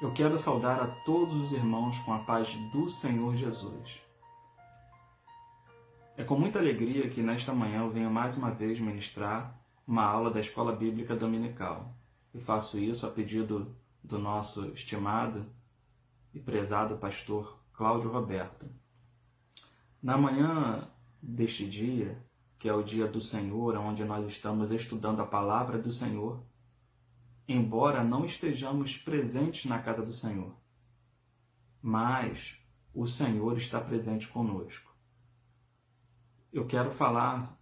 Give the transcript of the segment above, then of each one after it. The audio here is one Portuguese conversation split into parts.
Eu quero saudar a todos os irmãos com a paz do Senhor Jesus. É com muita alegria que nesta manhã eu venho mais uma vez ministrar uma aula da Escola Bíblica Dominical. E faço isso a pedido do nosso estimado e prezado pastor Cláudio Roberto. Na manhã deste dia, que é o dia do Senhor, onde nós estamos estudando a palavra do Senhor, embora não estejamos presentes na casa do Senhor, mas o Senhor está presente conosco. Eu quero falar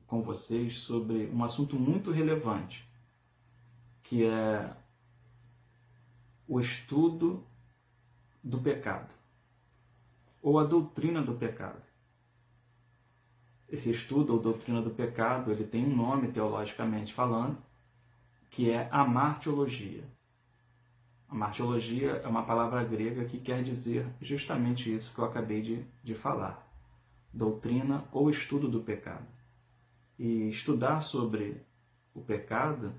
com vocês sobre um assunto muito relevante, que é o estudo do pecado, ou a doutrina do pecado. Esse estudo ou doutrina do pecado, ele tem um nome teologicamente falando, que é a martiologia. A martiologia é uma palavra grega que quer dizer justamente isso que eu acabei de falar. Doutrina ou estudo do pecado. E estudar sobre o pecado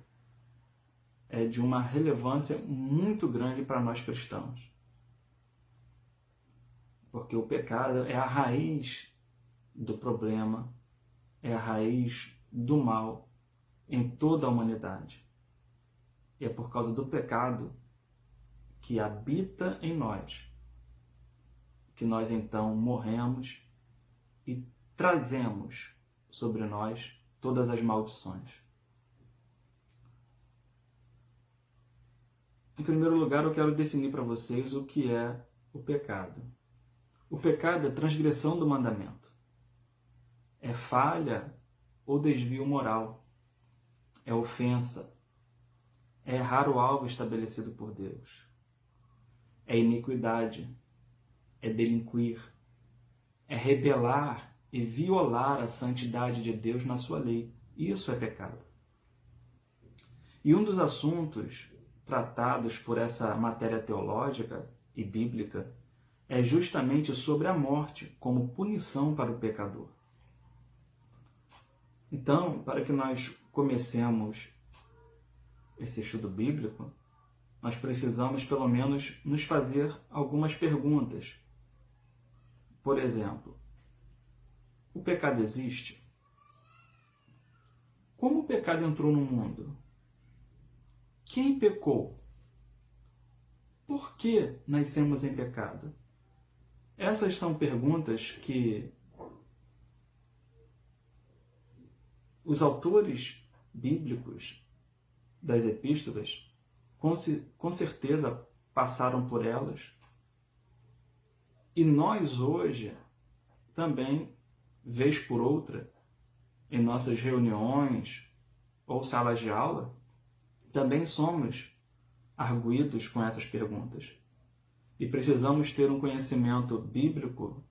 é de uma relevância muito grande para nós cristãos. Porque o pecado é a raiz do problema, é a raiz do mal em toda a humanidade. E é por causa do pecado que habita em nós que nós então morremos e trazemos sobre nós todas as maldições. Em primeiro lugar, eu quero definir para vocês o que é o pecado. O pecado é transgressão do mandamento. É falha ou desvio moral. É ofensa. É errar o alvo estabelecido por Deus. É iniquidade. É delinquir. É rebelar e violar a santidade de Deus na sua lei. Isso é pecado. E um dos assuntos tratados por essa matéria teológica e bíblica é justamente sobre a morte como punição para o pecador. Então, para que nós comecemos esse estudo bíblico, nós precisamos pelo menos nos fazer algumas perguntas. Por exemplo, o pecado existe? Como o pecado entrou no mundo? Quem pecou? Por que nascemos em pecado? Essas são perguntas que os autores bíblicos das epístolas com certeza passaram por elas. E nós hoje também, vez por outra, em nossas reuniões ou salas de aula, também somos arguidos com essas perguntas. E precisamos ter um conhecimento bíblico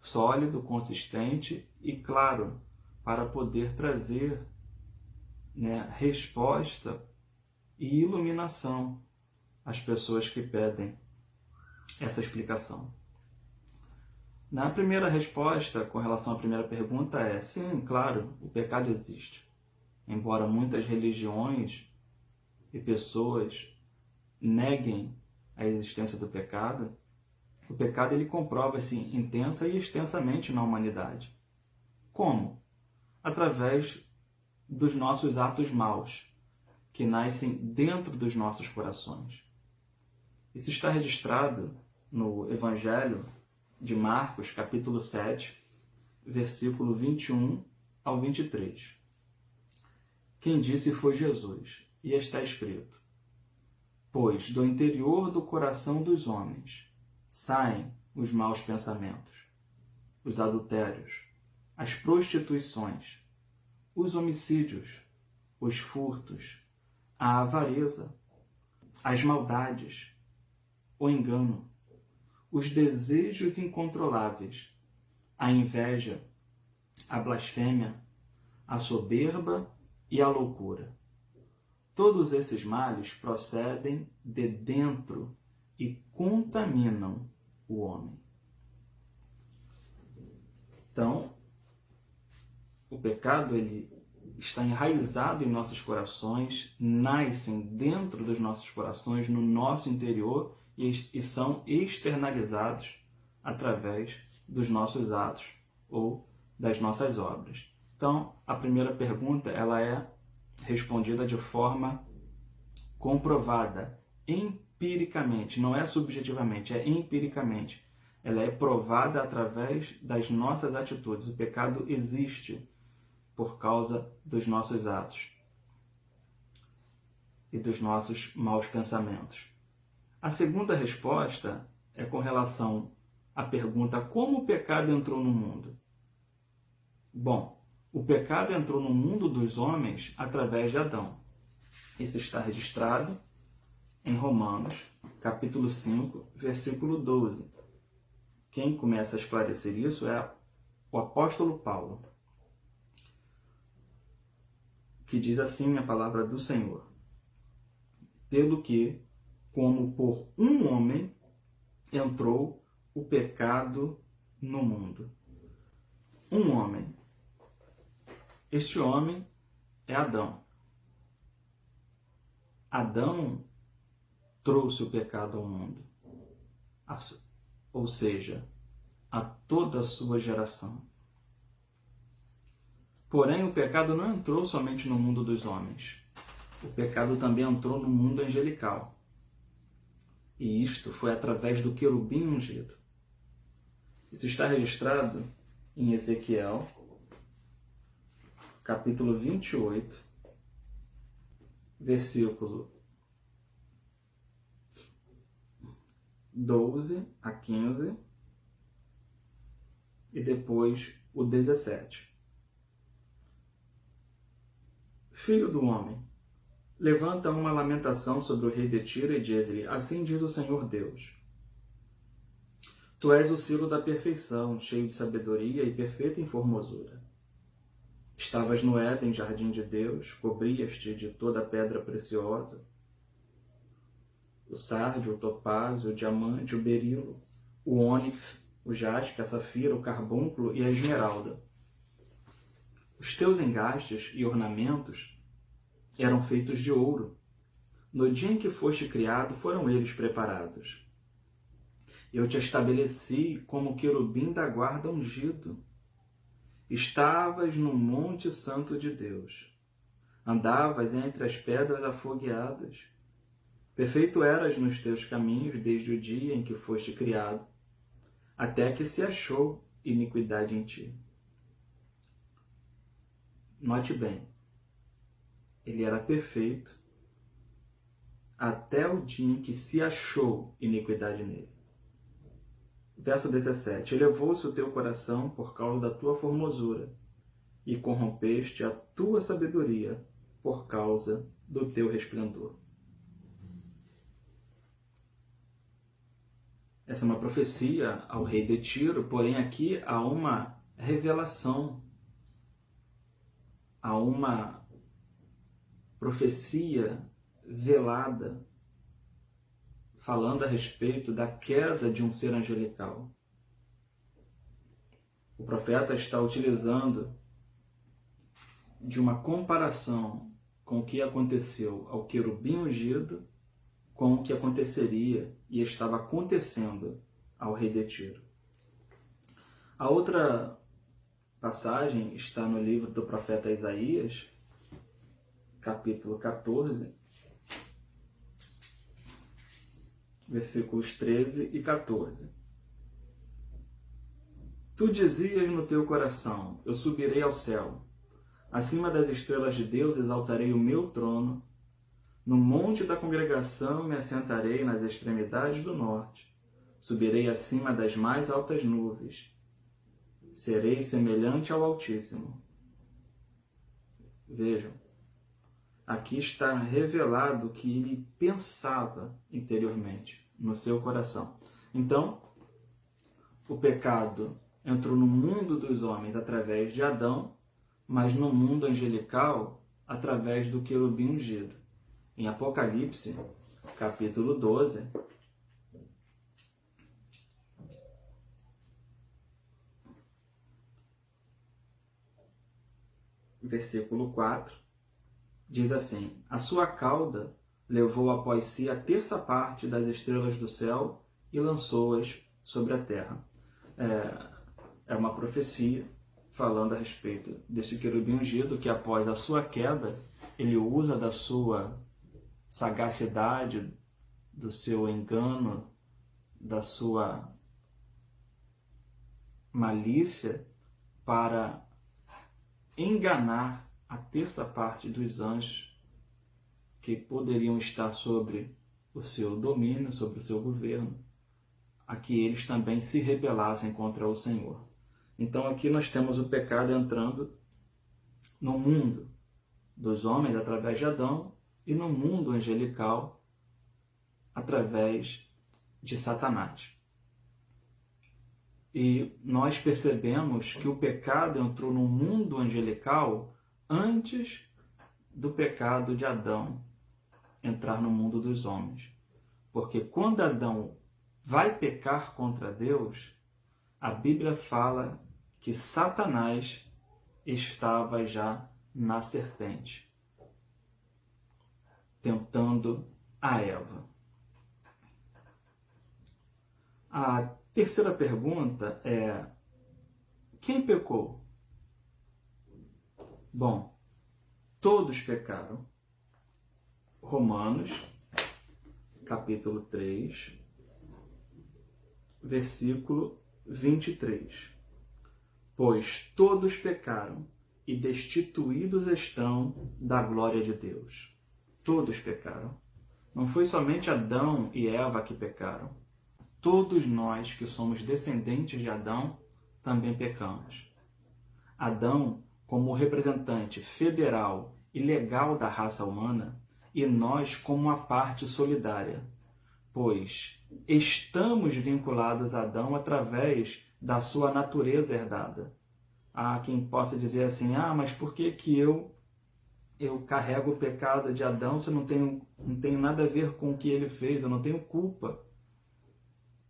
sólido, consistente e claro, para poder trazer resposta e iluminação às pessoas que pedem essa explicação. Na primeira resposta, com relação à primeira pergunta, é sim, claro, o pecado existe. Embora muitas religiões e pessoas neguem a existência do pecado, o pecado ele comprova-se intensa e extensamente na humanidade. Como? Através dos nossos atos maus, que nascem dentro dos nossos corações. Isso está registrado no Evangelho de Marcos, capítulo 7, versículo 21 ao 23. Quem disse foi Jesus, e está escrito: pois do interior do coração dos homens saem os maus pensamentos, os adultérios, as prostituições, os homicídios, os furtos, a avareza, as maldades, o engano, os desejos incontroláveis, a inveja, a blasfêmia, a soberba e a loucura. Todos esses males procedem de dentro e contaminam o homem. Então, o pecado ele está enraizado em nossos corações, nascem dentro dos nossos corações, no nosso interior e são externalizados através dos nossos atos ou das nossas obras. Então, a primeira pergunta ela é respondida de forma comprovada, empiricamente, não é subjetivamente, é empiricamente. Ela é provada através das nossas atitudes. O pecado existe por causa dos nossos atos e dos nossos maus pensamentos. A segunda resposta é com relação à pergunta como o pecado entrou no mundo. Bom, o pecado entrou no mundo dos homens através de Adão. Isso está registrado em Romanos, capítulo 5, versículo 12. Quem começa a esclarecer isso é o apóstolo Paulo, que diz assim a palavra do Senhor: pelo que, como por um homem, entrou o pecado no mundo. Um homem. Este homem é Adão. Adão trouxe o pecado ao mundo, ou seja, a toda a sua geração. Porém, o pecado não entrou somente no mundo dos homens. O pecado também entrou no mundo angelical. E isto foi através do querubim ungido. Isso está registrado em Ezequiel, capítulo 28, versículo 12 a 15 e depois o 17. Filho do homem, levanta uma lamentação sobre o rei de Tiro e diz-lhe: assim diz o Senhor Deus. Tu és o silo da perfeição, cheio de sabedoria e perfeito em formosura. Estavas no Éden, jardim de Deus, cobrias-te de toda a pedra preciosa, o sárdio, o topázio, o diamante, o berilo, o ônix, o jaspe, a safira, o carbúnculo e a esmeralda. Os teus engastes e ornamentos eram feitos de ouro. No dia em que foste criado, foram eles preparados. Eu te estabeleci como querubim da guarda ungido. Estavas no monte santo de Deus. Andavas entre as pedras afogueadas. Perfeito eras nos teus caminhos desde o dia em que foste criado, até que se achou iniquidade em ti. Note bem, ele era perfeito até o dia em que se achou iniquidade nele. Verso 17. Elevou-se o teu coração por causa da tua formosura, e corrompeste a tua sabedoria por causa do teu resplendor. Essa é uma profecia ao rei de Tiro, porém aqui há uma revelação, há uma profecia velada, falando a respeito da queda de um ser angelical. O profeta está utilizando de uma comparação com o que aconteceu ao querubim ungido com o que aconteceria e estava acontecendo ao rei de Tiro. A outra passagem está no livro do profeta Isaías, capítulo 14, versículos 13 e 14. Tu dizias no teu coração: eu subirei ao céu. Acima das estrelas de Deus exaltarei o meu trono. No monte da congregação me assentarei nas extremidades do norte. Subirei acima das mais altas nuvens. Serei semelhante ao Altíssimo. Vejam, aqui está revelado o que ele pensava interiormente, no seu coração. Então, o pecado entrou no mundo dos homens através de Adão, mas no mundo angelical através do querubim ungido. Em Apocalipse, capítulo 12, versículo 4, diz assim: a sua cauda levou após si a terça parte das estrelas do céu e lançou-as sobre a terra. É uma profecia falando a respeito desse querubim ungido que, após a sua queda, ele usa da sua sagacidade, do seu engano, da sua malícia para enganar a terça parte dos anjos que poderiam estar sobre o seu domínio, sobre o seu governo, a que eles também se rebelassem contra o Senhor. Então aqui nós temos o pecado entrando no mundo dos homens através de Adão e no mundo angelical através de Satanás. E nós percebemos que o pecado entrou no mundo angelical antes do pecado de Adão entrar no mundo dos homens. Porque quando Adão vai pecar contra Deus, a Bíblia fala que Satanás estava já na serpente, tentando a Eva. A terceira pergunta é: quem pecou? Bom, todos pecaram. Romanos, capítulo 3, versículo 23. Pois todos pecaram e destituídos estão da glória de Deus. Todos pecaram. Não foi somente Adão e Eva que pecaram. Todos nós que somos descendentes de Adão também pecamos. Adão, como representante federal e legal da raça humana, e nós como a parte solidária, pois estamos vinculados a Adão através da sua natureza herdada. Há quem possa dizer assim: mas por que eu carrego o pecado de Adão se eu não tenho nada a ver com o que ele fez, eu não tenho culpa?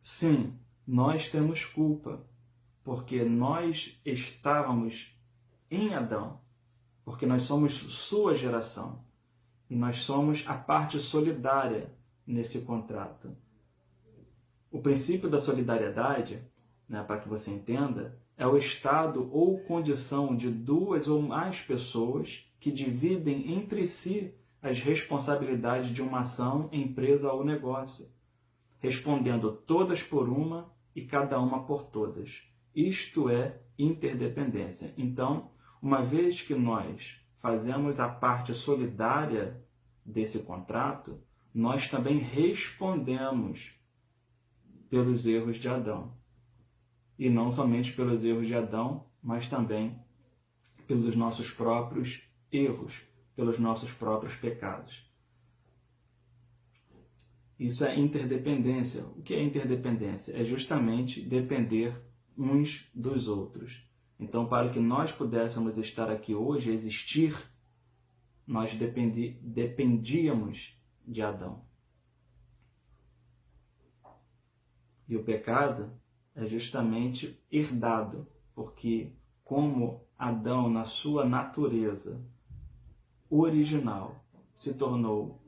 Sim, nós temos culpa, porque nós estávamos em Adão, porque nós somos sua geração, e nós somos a parte solidária nesse contrato. O princípio da solidariedade, para que você entenda, é o estado ou condição de duas ou mais pessoas que dividem entre si as responsabilidades de uma ação, empresa ou negócio, respondendo todas por uma e cada uma por todas. Isto é interdependência. Então, uma vez que nós fazemos a parte solidária desse contrato, nós também respondemos pelos erros de Adão. E não somente pelos erros de Adão, mas também pelos nossos próprios erros, pelos nossos próprios pecados. Isso é interdependência. O que é interdependência? É justamente depender uns dos outros. Então, para que nós pudéssemos estar aqui hoje, existir, nós dependíamos de Adão. E o pecado é justamente herdado, porque como Adão, na sua natureza original, se tornou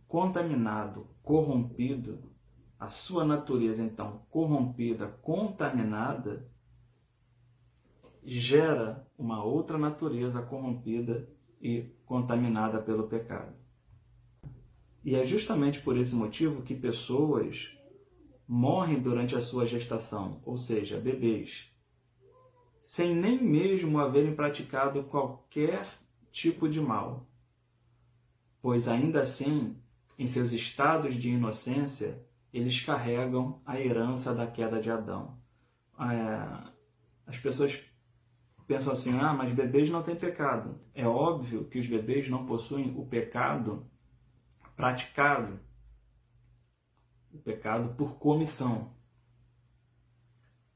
contaminado, corrompido, a sua natureza então corrompida, contaminada, gera uma outra natureza corrompida e contaminada pelo pecado. E é justamente por esse motivo que pessoas morrem durante a sua gestação, ou seja, bebês, sem nem mesmo haverem praticado qualquer tipo de mal, pois ainda assim, em seus estados de inocência, eles carregam a herança da queda de Adão. As pessoas pensam assim: mas bebês não têm pecado. É óbvio que os bebês não possuem o pecado praticado, o pecado por comissão,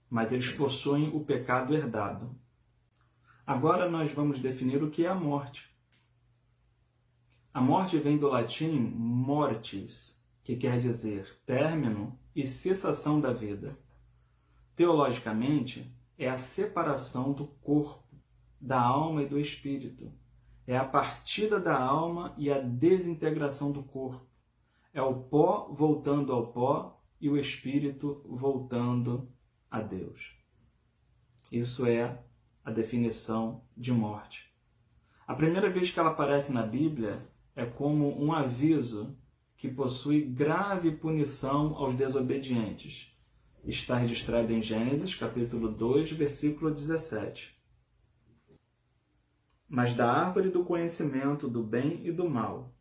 mas eles possuem o pecado herdado. Agora nós vamos definir o que é a morte. A morte vem do latim mortis, que quer dizer término e cessação da vida. Teologicamente, é a separação do corpo, da alma e do espírito. é a partida da alma e a desintegração do corpo. É o pó voltando ao pó e o espírito voltando a Deus. Isso é a definição de morte. A primeira vez que ela aparece na Bíblia é como um aviso que possui grave punição aos desobedientes. Está registrado em Gênesis, capítulo 2, versículo 17. Mas da árvore do conhecimento do bem e do mal,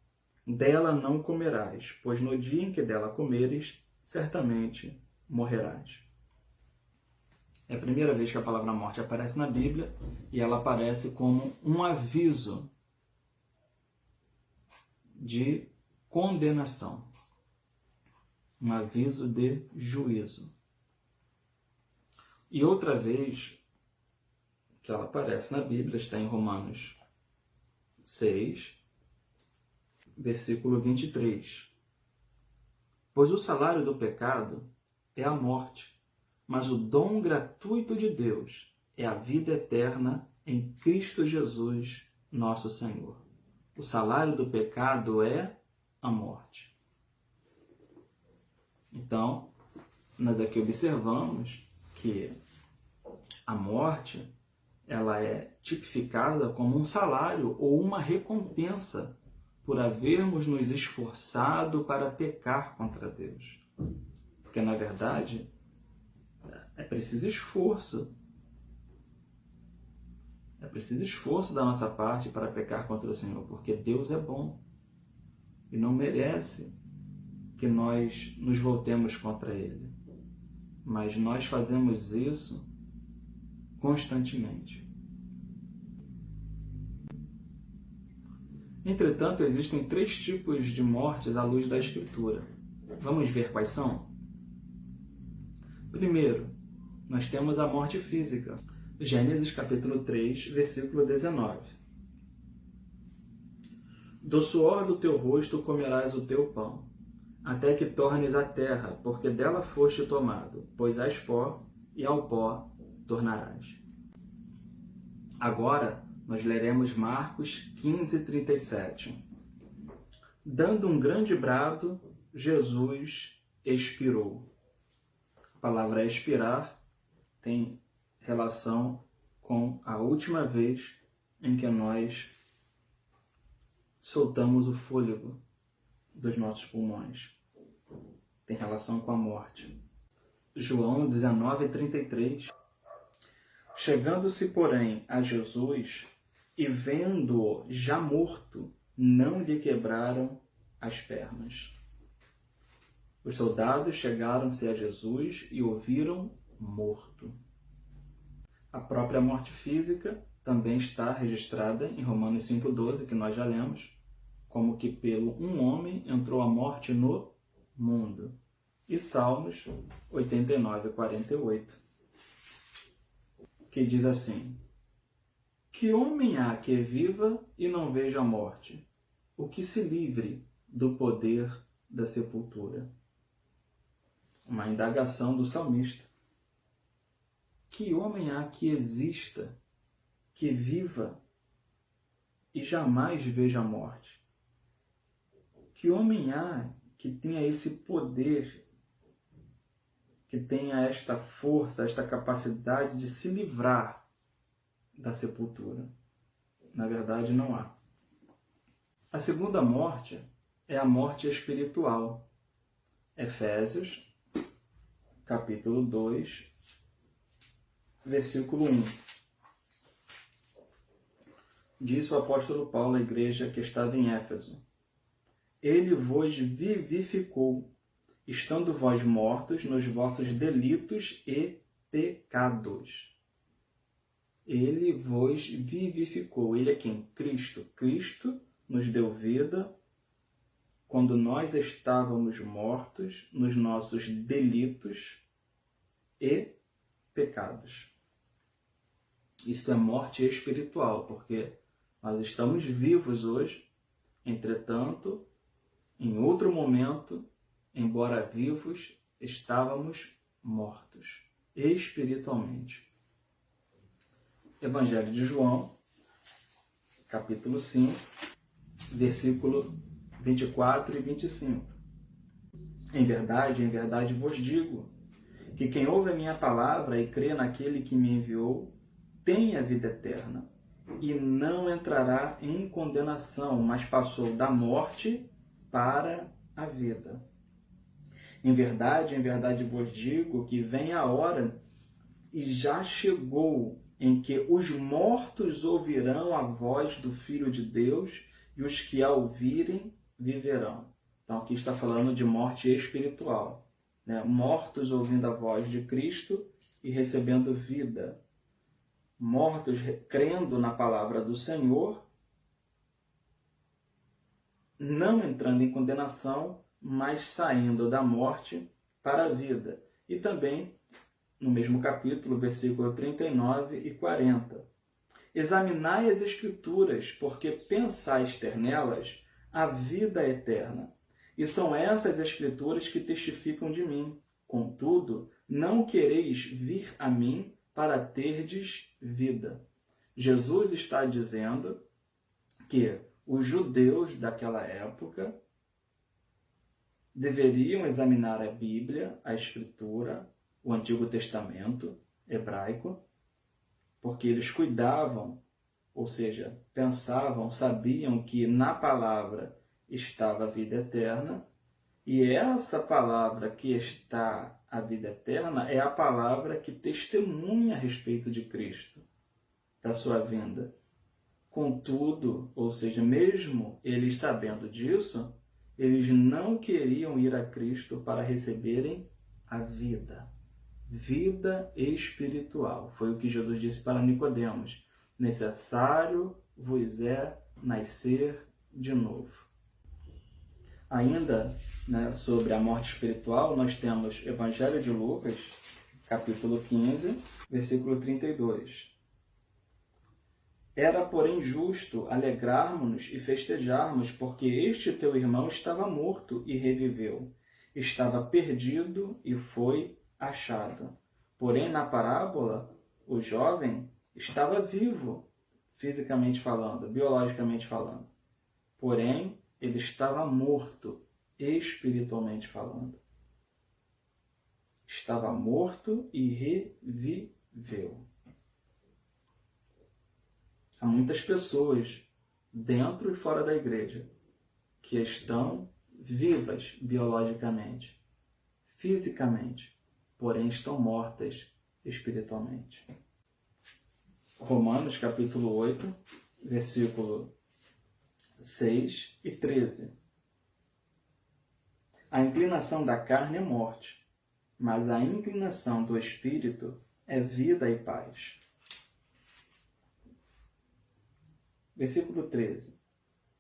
dela não comerás, pois no dia em que dela comeres, certamente morrerás. É a primeira vez que a palavra morte aparece na Bíblia e ela aparece como um aviso de condenação, um aviso de juízo. E outra vez que ela aparece na Bíblia está em Romanos 6, versículo 23. Pois o salário do pecado é a morte, mas o dom gratuito de Deus é a vida eterna em Cristo Jesus, nosso Senhor. O salário do pecado é a morte. Então, nós aqui observamos que a morte ela é tipificada como um salário ou uma recompensa por havermos nos esforçado para pecar contra Deus. Porque, na verdade, é preciso esforço. É preciso esforço da nossa parte para pecar contra o Senhor, porque Deus é bom e não merece que nós nos voltemos contra Ele. Mas nós fazemos isso constantemente. Entretanto, existem 3 tipos de mortes à luz da Escritura. Vamos ver quais são? Primeiro, nós temos a morte física. Gênesis capítulo 3, versículo 19. Do suor do teu rosto comerás o teu pão, até que tornes a terra, porque dela foste tomado, pois és pó, e ao pó tornarás. Agora, nós leremos Marcos 15, 37. Dando um grande brado, Jesus expirou. A palavra expirar tem relação com a última vez em que nós soltamos o fôlego dos nossos pulmões. Tem relação com a morte. João 19, 33. Chegando-se, porém, a Jesus e vendo-o já morto, não lhe quebraram as pernas. Os soldados chegaram-se a Jesus e o viram morto. A própria morte física também está registrada em Romanos 5,12, que nós já lemos, como que pelo um homem entrou a morte no mundo. E Salmos 89, 48, que diz assim: que homem há que viva e não veja a morte, o que se livre do poder da sepultura? Uma indagação do salmista. Que homem há que exista, que viva e jamais veja a morte? Que homem há que tenha esse poder, que tenha esta força, esta capacidade de se livrar da sepultura? Na verdade, não há. A segunda morte é a morte espiritual. Efésios, capítulo 2, versículo 1. Diz o apóstolo Paulo à igreja que estava em Éfeso: Ele vos vivificou, estando vós mortos nos vossos delitos e pecados. Ele vos vivificou. Ele é quem? Cristo. Cristo nos deu vida quando nós estávamos mortos nos nossos delitos e pecados. Isso é morte espiritual, porque nós estamos vivos hoje, entretanto, em outro momento, embora vivos, estávamos mortos espiritualmente. Evangelho de João, capítulo 5, versículo 24 e 25. Em verdade vos digo, que quem ouve a minha palavra e crê naquele que me enviou, tem a vida eterna, e não entrará em condenação, mas passou da morte para a vida. Em verdade vos digo que vem a hora, e já chegou, em que os mortos ouvirão a voz do Filho de Deus, e os que a ouvirem viverão. Então aqui está falando de morte espiritual, né? Mortos ouvindo a voz de Cristo e recebendo vida. Mortos crendo na palavra do Senhor, não entrando em condenação, mas saindo da morte para a vida. E também, no mesmo capítulo, versículo 39 e 40. Examinai as Escrituras, porque pensais ter nelas a vida eterna. E são essas Escrituras que testificam de mim. Contudo, não quereis vir a mim para terdes vida. Jesus está dizendo que os judeus daquela época deveriam examinar a Bíblia, a Escritura, o Antigo Testamento hebraico, porque eles cuidavam, ou seja, pensavam, sabiam que na palavra estava a vida eterna, e essa palavra que está a vida eterna é a palavra que testemunha a respeito de Cristo, da sua vinda. Contudo, ou seja, mesmo eles sabendo disso, eles não queriam ir a Cristo para receberem a vida espiritual. Foi o que Jesus disse para Nicodemos: necessário vos é nascer de novo. Ainda, sobre a morte espiritual, nós temos Evangelho de Lucas, capítulo 15, versículo 32. Era, porém, justo alegrarmos-nos e festejarmos, porque este teu irmão estava morto e reviveu, estava perdido e foi achado. Porém, na parábola, o jovem estava vivo, fisicamente falando, biologicamente falando. Porém, ele estava morto, espiritualmente falando. Estava morto e reviveu. Há muitas pessoas, dentro e fora da igreja, que estão vivas biologicamente, fisicamente, porém estão mortas espiritualmente. Romanos capítulo 8, versículo 6 e 13. A inclinação da carne é morte, mas a inclinação do espírito é vida e paz. Versículo 13.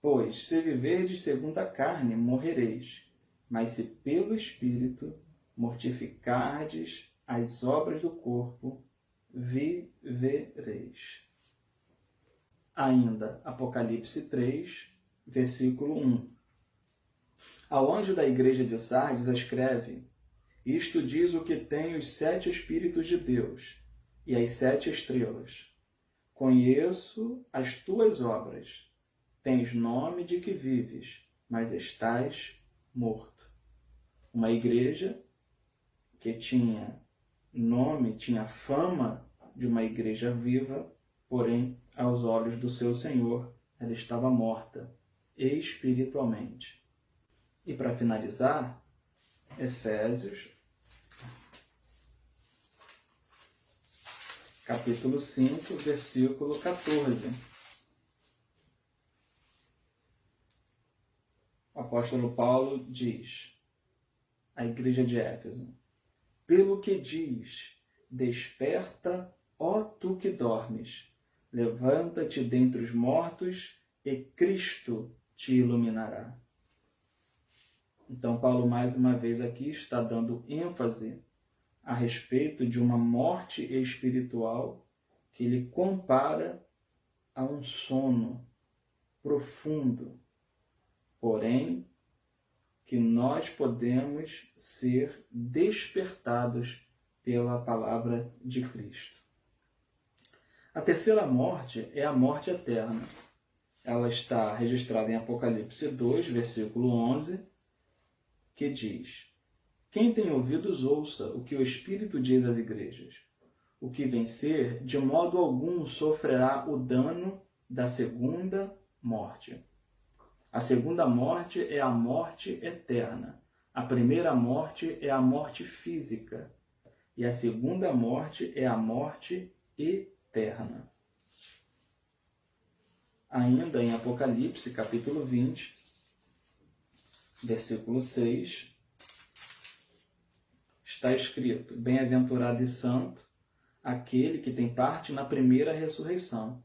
Pois, se viverdes segundo a carne, morrereis, mas se pelo Espírito mortificardes as obras do corpo, vivereis. Ainda, Apocalipse 3, versículo 1. Ao anjo da igreja de Sardes escreve: isto diz o que tem os 7 Espíritos de Deus e as 7 estrelas. Conheço as tuas obras. Tens nome de que vives, mas estás morto. Uma igreja que tinha nome, tinha fama de uma igreja viva, porém, aos olhos do seu Senhor, ela estava morta espiritualmente. E para finalizar, Efésios, capítulo 5, versículo 14. O apóstolo Paulo diz à igreja de Éfeso: pelo que diz, desperta, ó tu que dormes, levanta-te dentre os mortos e Cristo te iluminará. Então Paulo mais uma vez aqui está dando ênfase a respeito de uma morte espiritual que ele compara a um sono profundo, porém que nós podemos ser despertados pela palavra de Cristo. A terceira morte é a morte eterna. ela está registrada em Apocalipse 2, versículo 11, que diz: Quem tem ouvidos, ouça o que o Espírito diz às igrejas. O que vencer, de modo algum sofrerá o dano da segunda morte. A segunda morte é a morte eterna. A primeira morte é a morte física. E a segunda morte é a morte eterna. Ainda em Apocalipse, capítulo 20, versículo 6, está escrito: Bem-aventurado e santo aquele que tem parte na primeira ressurreição.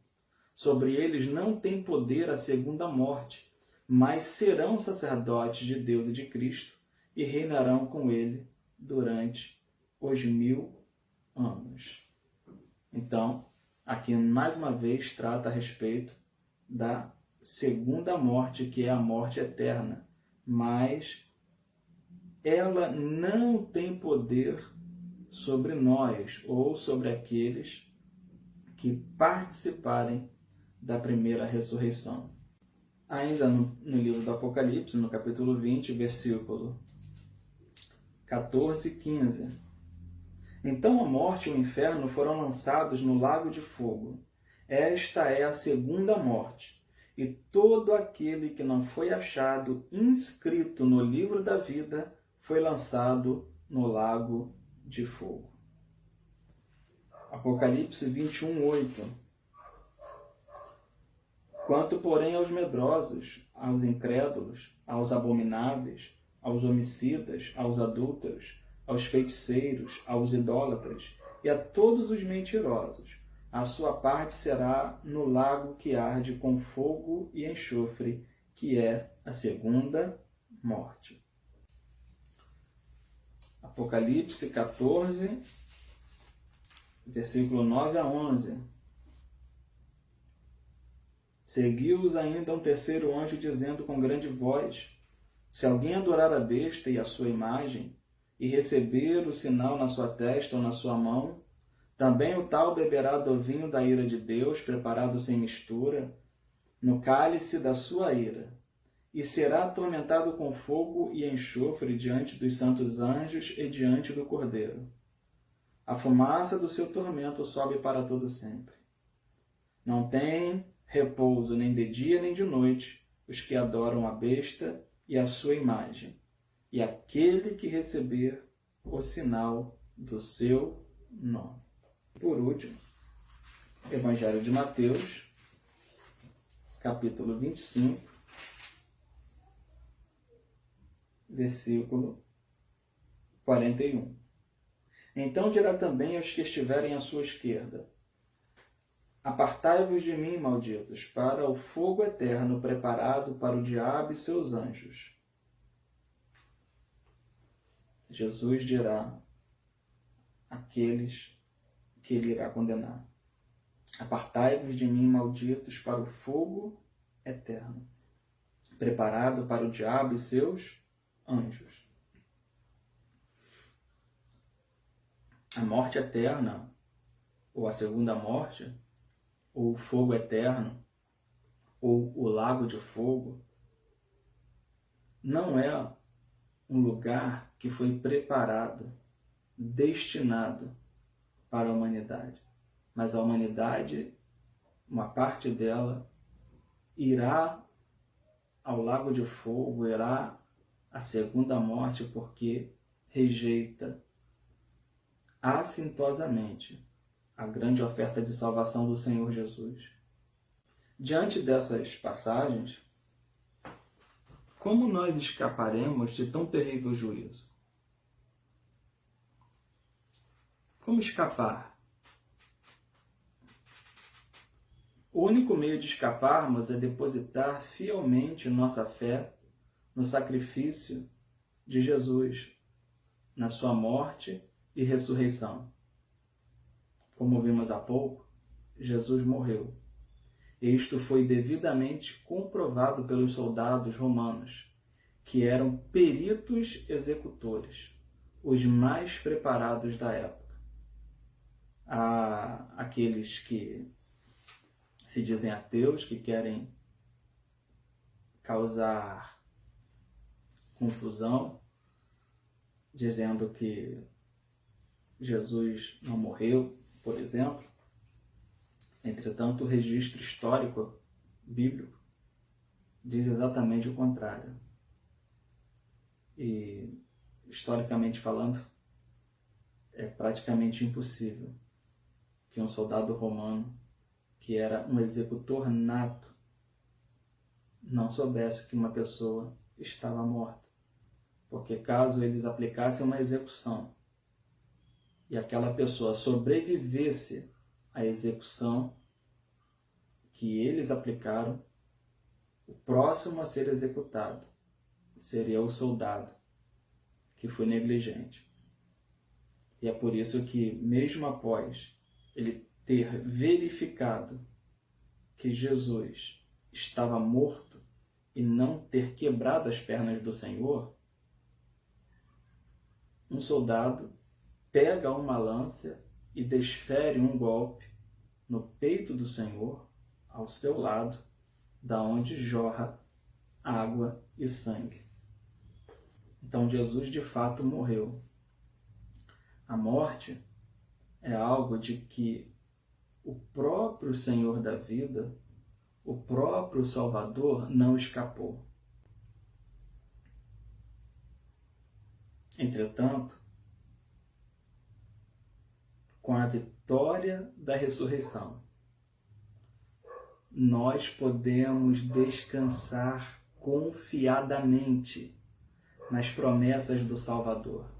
Sobre eles não tem poder a segunda morte, mas serão sacerdotes de Deus e de Cristo e reinarão com ele durante os 1000 anos. Então, aqui mais uma vez trata a respeito da segunda morte, que é a morte eterna, mas ela não tem poder sobre nós ou sobre aqueles que participarem da primeira ressurreição. Ainda no livro do Apocalipse, no capítulo 20, versículo 14 e 15. Então a morte e o inferno foram lançados no lago de fogo. Esta é a segunda morte. E todo aquele que não foi achado inscrito no livro da vida foi lançado no lago de fogo. Apocalipse 21, 8. Quanto, porém, aos medrosos, aos incrédulos, aos abomináveis, aos homicidas, aos adúlteros, aos feiticeiros, aos idólatras e a todos os mentirosos, a sua parte será no lago que arde com fogo e enxofre, que é a segunda morte. Apocalipse 14, versículo 9 a 11. Seguiu-os ainda um terceiro anjo, dizendo com grande voz: Se alguém adorar a besta e a sua imagem, e receber o sinal na sua testa ou na sua mão, também o tal beberá do vinho da ira de Deus, preparado sem mistura, no cálice da sua ira, e será atormentado com fogo e enxofre diante dos santos anjos e diante do Cordeiro. A fumaça do seu tormento sobe para todo sempre. Não tem repouso nem de dia nem de noite os que adoram a besta e a sua imagem, e aquele que receber o sinal do seu nome. Por último, Evangelho de Mateus, capítulo 25, versículo 41. Então dirá também aos que estiverem à sua esquerda: Apartai-vos de mim, malditos, para o fogo eterno preparado para o diabo e seus anjos. Jesus dirá àqueles que ele irá condenar: Apartai-vos de mim, malditos, para o fogo eterno, preparado para o diabo e seus anjos. A morte eterna, ou a segunda morte, ou o fogo eterno, ou o lago de fogo, não é um lugar que foi preparado, destinado para a humanidade. Mas a humanidade, uma parte dela, irá ao lago de fogo, irá à segunda morte, porque rejeita assintosamente a grande oferta de salvação do Senhor Jesus. Diante dessas passagens, como nós escaparemos de tão terrível juízo? Como escapar? O único meio de escaparmos é depositar fielmente nossa fé no sacrifício de Jesus, na sua morte e ressurreição. Como vimos há pouco, Jesus morreu. E isto foi devidamente comprovado pelos soldados romanos, que eram peritos executores, os mais preparados da época. Há aqueles que se dizem ateus, que querem causar confusão, dizendo que Jesus não morreu, por exemplo. Entretanto, o registro histórico bíblico diz exatamente o contrário. E, historicamente falando, é praticamente impossível que um soldado romano, que era um executor nato, não soubesse que uma pessoa estava morta. Porque caso eles aplicassem uma execução e aquela pessoa sobrevivesse à execução que eles aplicaram, o próximo a ser executado seria o soldado que foi negligente. E é por isso que, mesmo após ele ter verificado que Jesus estava morto e não ter quebrado as pernas do Senhor, um soldado pega uma lança e desfere um golpe no peito do Senhor, ao seu lado, da onde jorra água e sangue. Então Jesus de fato morreu. A morte é algo de que o próprio Senhor da vida, o próprio Salvador, não escapou. Entretanto, com a vitória da ressurreição, nós podemos descansar confiadamente nas promessas do Salvador.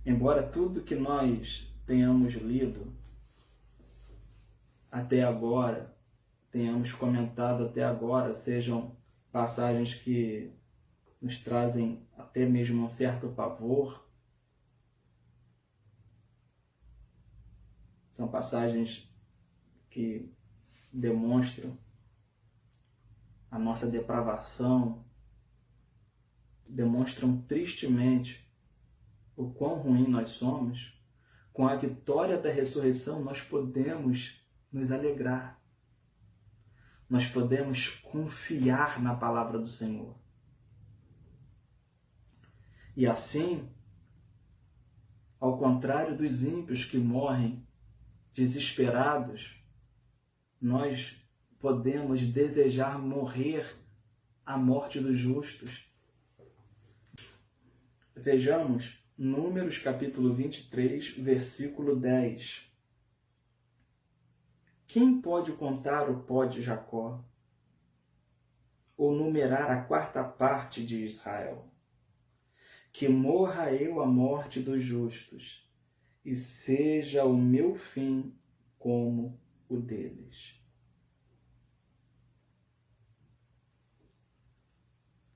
Embora tudo que nós tenhamos lido até agora, tenhamos comentado até agora, sejam passagens que nos trazem até mesmo um certo pavor, são passagens que demonstram a nossa depravação, demonstram tristemente o quão ruim nós somos. Com a vitória da ressurreição, nós podemos nos alegrar. Nós podemos confiar na palavra do Senhor. E assim, ao contrário dos ímpios que morrem desesperados, nós podemos desejar morrer a morte dos justos. Vejamos Números capítulo 23, versículo 10. Quem pode contar o pó de Jacó? Ou numerar a quarta parte de Israel? Que morra eu a morte dos justos, e seja o meu fim como o deles.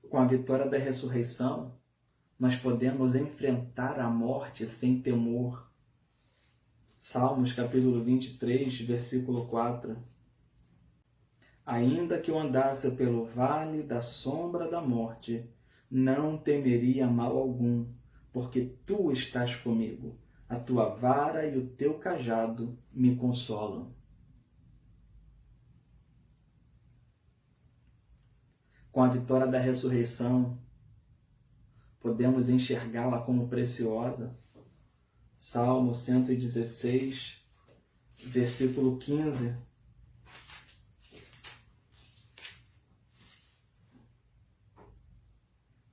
Com a vitória da ressurreição, nós podemos enfrentar a morte sem temor. Salmos capítulo 23, versículo 4. Ainda que eu andasse pelo vale da sombra da morte, não temeria mal algum, porque tu estás comigo. A tua vara e o teu cajado me consolam. Com a vitória da ressurreição, podemos enxergá-la como preciosa. Salmo 116, versículo 15.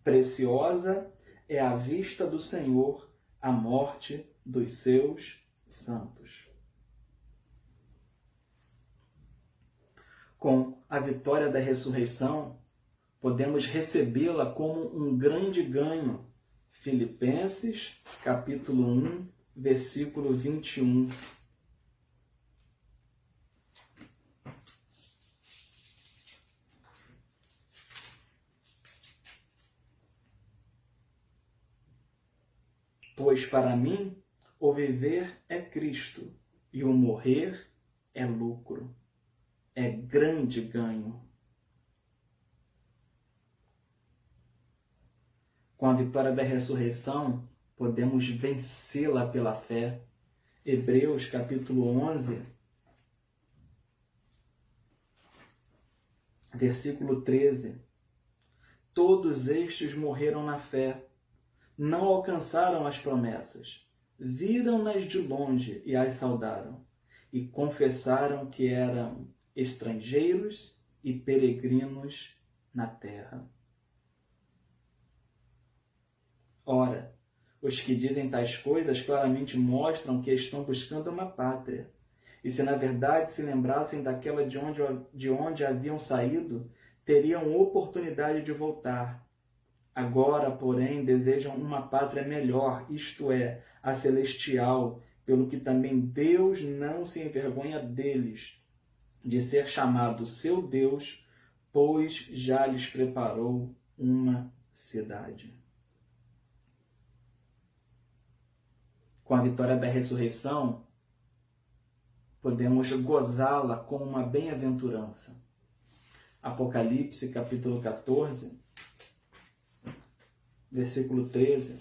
Preciosa é a vista do Senhor a morte dos seus santos. Com a vitória da ressurreição, podemos recebê-la como um grande ganho. Filipenses, capítulo 1, versículo 21. Pois para mim o viver é Cristo e o morrer é lucro, é grande ganho. Com a vitória da ressurreição, podemos vencê-la pela fé. Hebreus capítulo 11, Versículo 13. Todos estes morreram na fé, não alcançaram as promessas, viram-nas de longe e as saudaram, e confessaram que eram estrangeiros e peregrinos na terra. Ora, os que dizem tais coisas claramente mostram que estão buscando uma pátria. E se na verdade se lembrassem daquela de onde haviam saído, teriam oportunidade de voltar. Agora, porém, desejam uma pátria melhor, isto é, a celestial, pelo que também Deus não se envergonha deles, de ser chamado seu Deus, pois já lhes preparou uma cidade. Com a vitória da ressurreição, podemos gozá-la como uma bem-aventurança. Apocalipse, capítulo 14, versículo 13.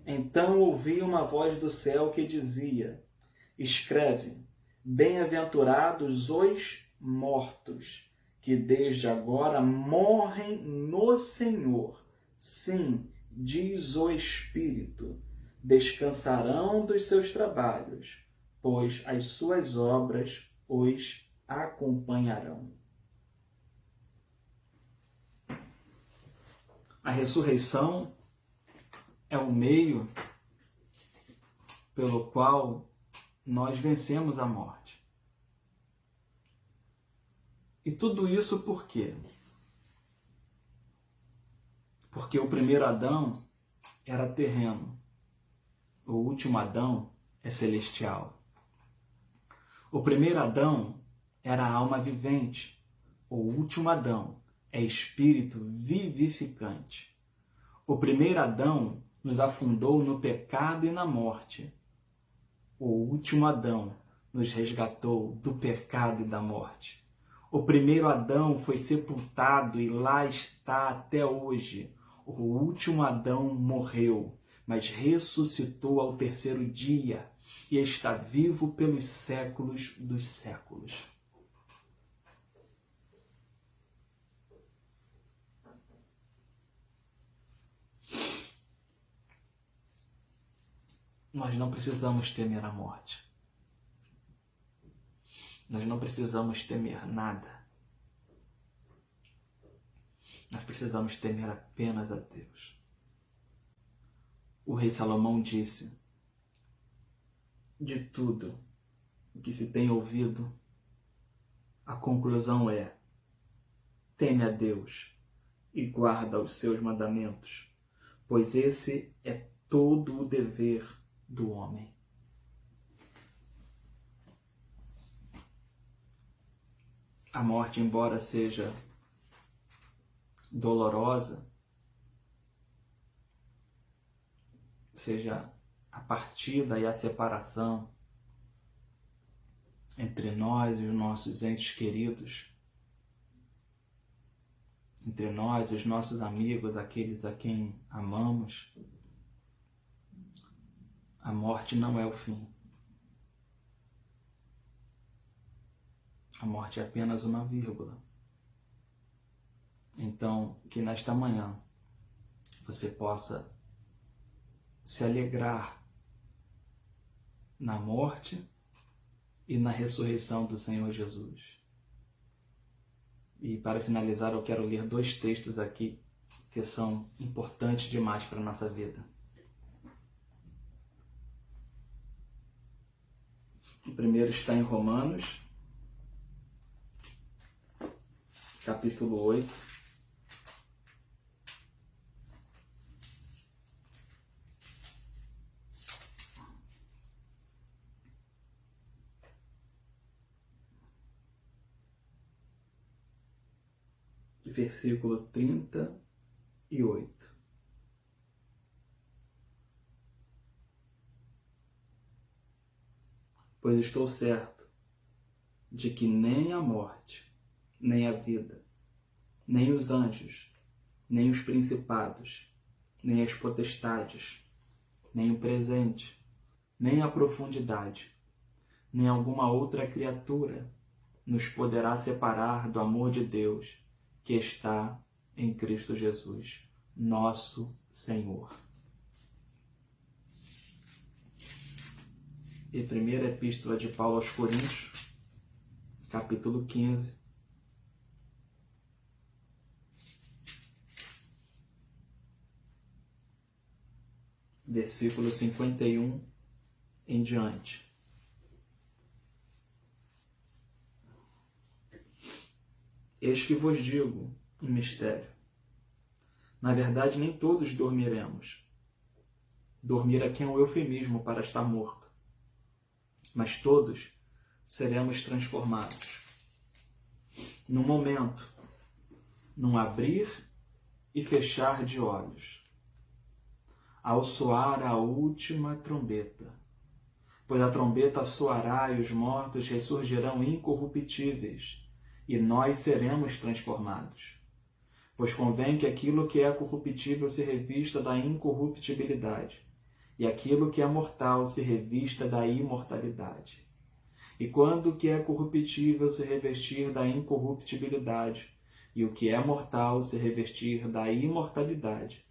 Então ouvi uma voz do céu que dizia: escreve, bem-aventurados os mortos, que desde agora morrem no Senhor. Sim, diz o Espírito, descansarão dos seus trabalhos, pois as suas obras os acompanharão. A ressurreição é o meio pelo qual nós vencemos a morte. E tudo isso por quê? Porque o primeiro Adão era terreno, o último Adão é celestial. O primeiro Adão era alma vivente, o último Adão é espírito vivificante. O primeiro Adão nos afundou no pecado e na morte. O último Adão nos resgatou do pecado e da morte. O primeiro Adão foi sepultado e lá está até hoje. O último Adão morreu, mas ressuscitou ao terceiro dia e está vivo pelos séculos dos séculos. Nós não precisamos temer a morte. Nós não precisamos temer nada. Nós precisamos temer apenas a Deus. O rei Salomão disse: de tudo o que se tem ouvido, a conclusão é: teme a Deus e guarda os seus mandamentos, pois esse é todo o dever do homem. A morte, embora seja dolorosa, seja a partida e a separação entre nós e os nossos entes queridos, entre nós e os nossos amigos, aqueles a quem amamos, a morte não é o fim. A morte é apenas uma vírgula. Então, que nesta manhã você possa se alegrar na morte e na ressurreição do Senhor Jesus. E para finalizar, eu quero ler 2 textos aqui que são importantes demais para a nossa vida. O primeiro está em Romanos, capítulo 8. Versículo 38. Pois estou certo de que nem a morte, nem a vida, nem os anjos, nem os principados, nem as potestades, nem o presente, nem a profundidade, nem alguma outra criatura nos poderá separar do amor de Deus que está em Cristo Jesus, nosso Senhor. E primeira epístola de Paulo aos Coríntios, capítulo 15, versículo 51 em diante. Eis que vos digo um mistério. Na verdade, nem todos dormiremos. Dormir aqui é um eufemismo para estar morto. Mas todos seremos transformados. Num momento, num abrir e fechar de olhos, ao soar a última trombeta. Pois a trombeta soará e os mortos ressurgirão incorruptíveis, e nós seremos transformados. Pois convém que aquilo que é corruptível se revista da incorruptibilidade, e aquilo que é mortal se revista da imortalidade. E quando o que é corruptível se revestir da incorruptibilidade, e o que é mortal se revestir da imortalidade,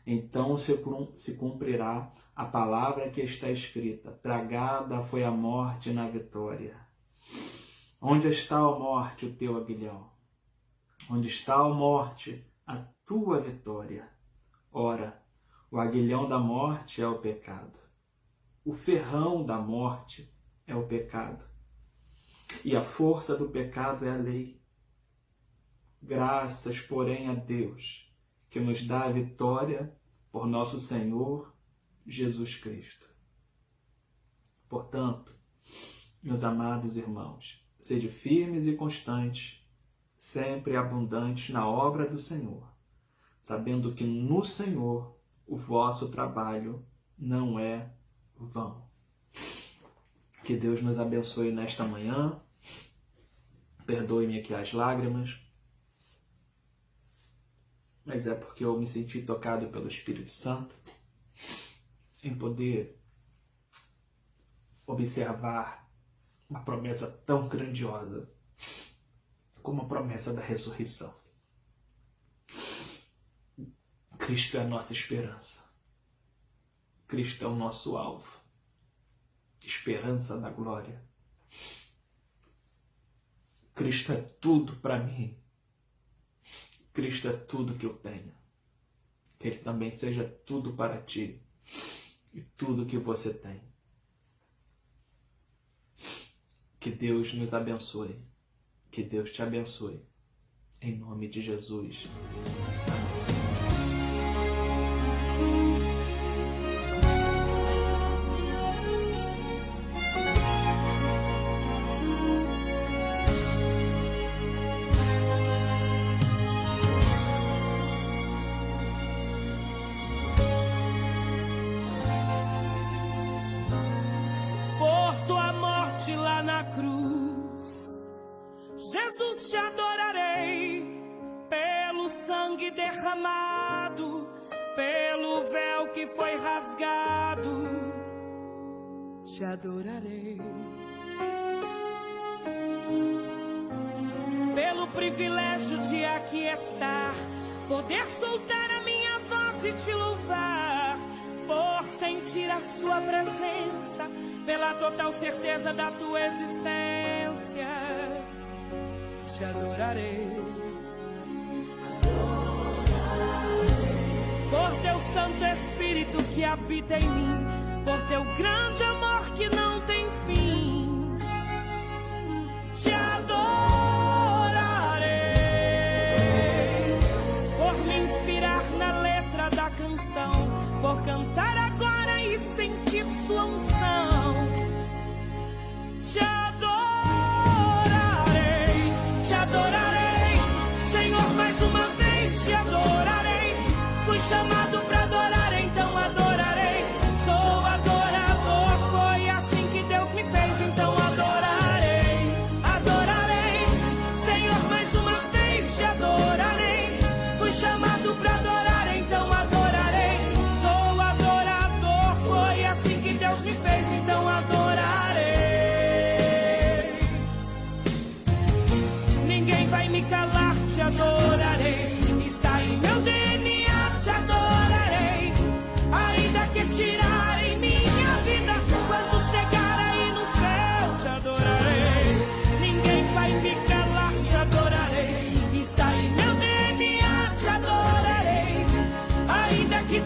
então se cumprirá a palavra que está escrita: tragada foi a morte na vitória. Onde está, ó morte, o teu aguilhão? Onde está, ó morte, a tua vitória? Ora, o aguilhão da morte é o pecado. O ferrão da morte é o pecado. E a força do pecado é a lei. Graças, porém, a Deus, que nos dá a vitória por nosso Senhor Jesus Cristo. Portanto, meus amados irmãos, sede firmes e constantes, sempre abundantes na obra do Senhor, sabendo que no Senhor o vosso trabalho não é vão. Que Deus nos abençoe nesta manhã. Perdoe-me aqui as lágrimas, mas é porque eu me senti tocado pelo Espírito Santo em poder observar uma promessa tão grandiosa como a promessa da ressurreição. Cristo é a nossa esperança. Cristo é o nosso alvo. Esperança da glória. Cristo é tudo para mim. Cristo é tudo que eu tenho. Que Ele também seja tudo para ti e tudo que você tem. Que Deus nos abençoe. Que Deus te abençoe. Em nome de Jesus. Lá na cruz, Jesus, te adorarei pelo sangue derramado, pelo véu que foi rasgado, te adorarei pelo privilégio de aqui estar, poder soltar a minha voz e te louvar, por sentir a sua presença, pela total certeza da tua existência, te adorarei. Por teu Santo Espírito que habita em mim, por teu grande amor que não tem fim, te adorarei. Por me inspirar na letra da canção, por cantar agora e sentir sua unção, te adorarei, Senhor, mais uma vez te adorarei. Fui chamado para adorar, então adorarei. Sou adorador, foi assim que Deus me fez, então adorarei, adorarei. Senhor, mais uma vez te adorarei. Fui chamado para adorar, então adorarei. Sou adorador, foi assim que Deus me fez.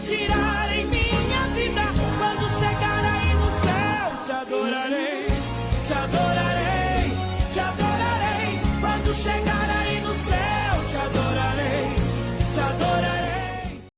tirarem